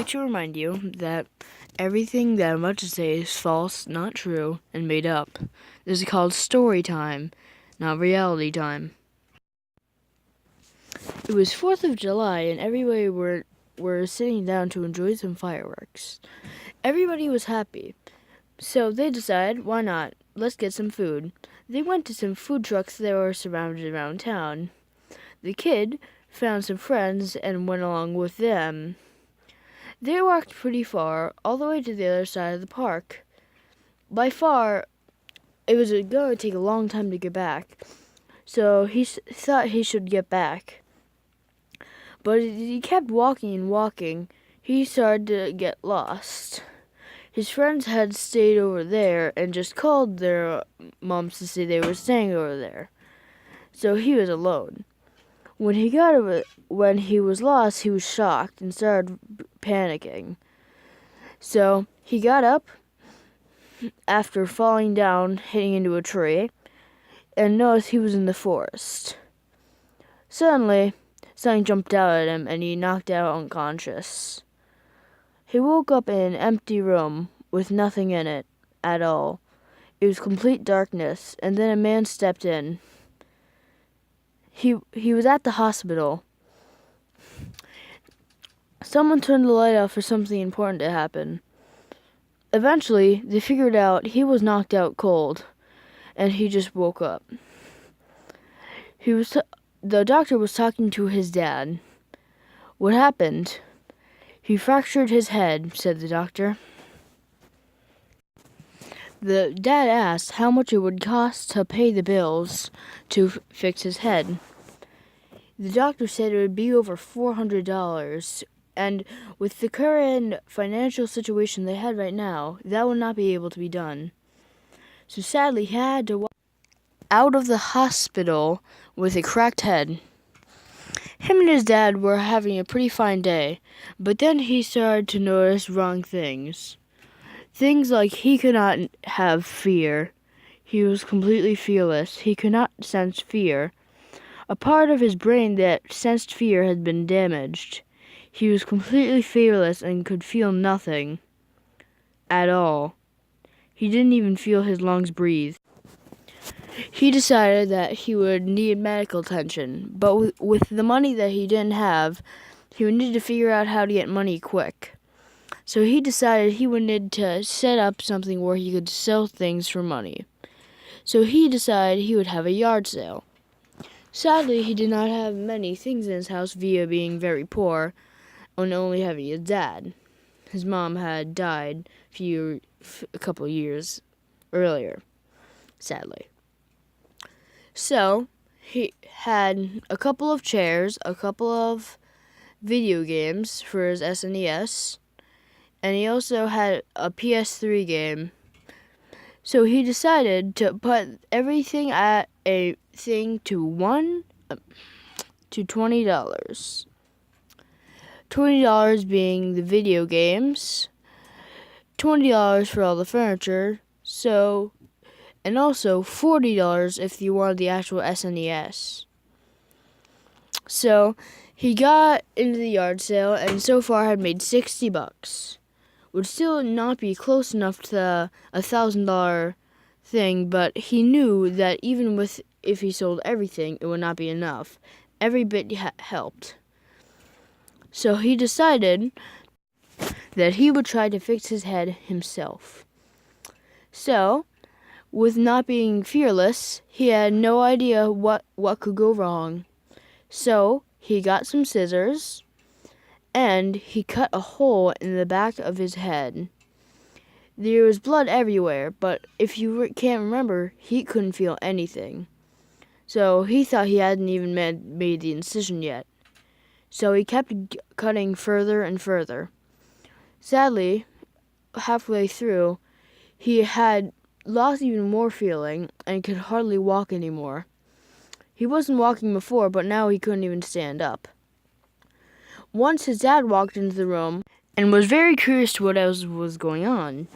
like to remind you that everything that I'm about to say is false, not true, and made up. This is called story time, not reality time. It was 4th of July, and everybody were sitting down to enjoy some fireworks. Everybody was happy, so they decided, why not? Let's get some food. They went to some food trucks that were surrounded around town. The kid found some friends and went along with them. They walked pretty far, all the way to the other side of the park. By far, it was going to take a long time to get back, so he thought he should get back. But as he kept walking and walking, he started to get lost. His friends had stayed over there and just called their moms to say they were staying over there. So he was alone. When he was lost, he was shocked and started panicking. So he got up after falling down, hitting into a tree, and noticed he was in the forest. Suddenly, something jumped out at him and he knocked out unconscious. He woke up in an empty room with nothing in it at all. It was complete darkness, and then a man stepped in. He was at the hospital. Someone turned the light off for something important to happen. Eventually, they figured out he was knocked out cold, and he just woke up. The doctor was talking to his dad. What happened? He fractured his head, said the doctor. The dad asked how much it would cost to pay the bills to fix his head. The doctor said it would be over $400, and with the current financial situation they had right now, that would not be able to be done. So sadly, he had to walk out of the hospital with a cracked head. Him and his dad were having a pretty fine day, but then he started to notice wrong things. Things like he could not have fear. He was completely fearless. He could not sense fear. A part of his brain that sensed fear had been damaged. He was completely fearless and could feel nothing at all. He didn't even feel his lungs breathe. He decided that he would need medical attention, but with the money that he didn't have, he would need to figure out how to get money quick. So he decided he would need to set up something where he could sell things for money. So he decided he would have a yard sale. Sadly, he did not have many things in his house via being very poor and only having his dad. His mom had died a couple years earlier, sadly. So he had a couple of chairs, a couple of video games for his SNES, and he also had a PS3 game. So he decided to put everything at a thing to $20. $20 being the video games, $20 for all the furniture, and also $40 if you wanted the actual SNES. So he got into the yard sale and so far had made $60. Would still not be close enough to $1,000 thing, but he knew that even if he sold everything, it would not be enough. Every bit helped. So he decided that he would try to fix his head himself. So, with not being fearless, he had no idea what could go wrong. So he got some scissors, and he cut a hole in the back of his head. There was blood everywhere, but if you can't remember, he couldn't feel anything. So he thought he hadn't even made the incision yet. So he kept cutting further and further. Sadly, halfway through, he had lost even more feeling and could hardly walk anymore. He wasn't walking before, but now he couldn't even stand up. Once his dad walked into the room and was very curious to what else was going on.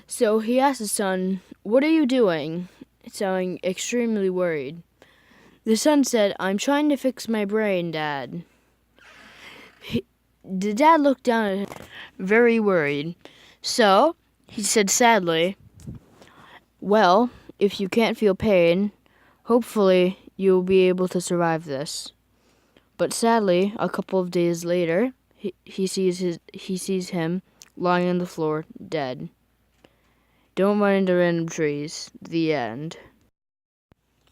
So he asked his son, "What are you doing?" sounding extremely worried. The son said, "I'm trying to fix my brain, Dad." The dad looked down at him, very worried. So he said sadly, "Well, if you can't feel pain, hopefully you'll be able to survive this." But sadly, a couple of days later, he sees him lying on the floor, dead. Don't run into random trees. The end.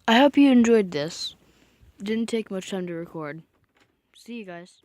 I hope you enjoyed this. Didn't take much time to record. See you guys.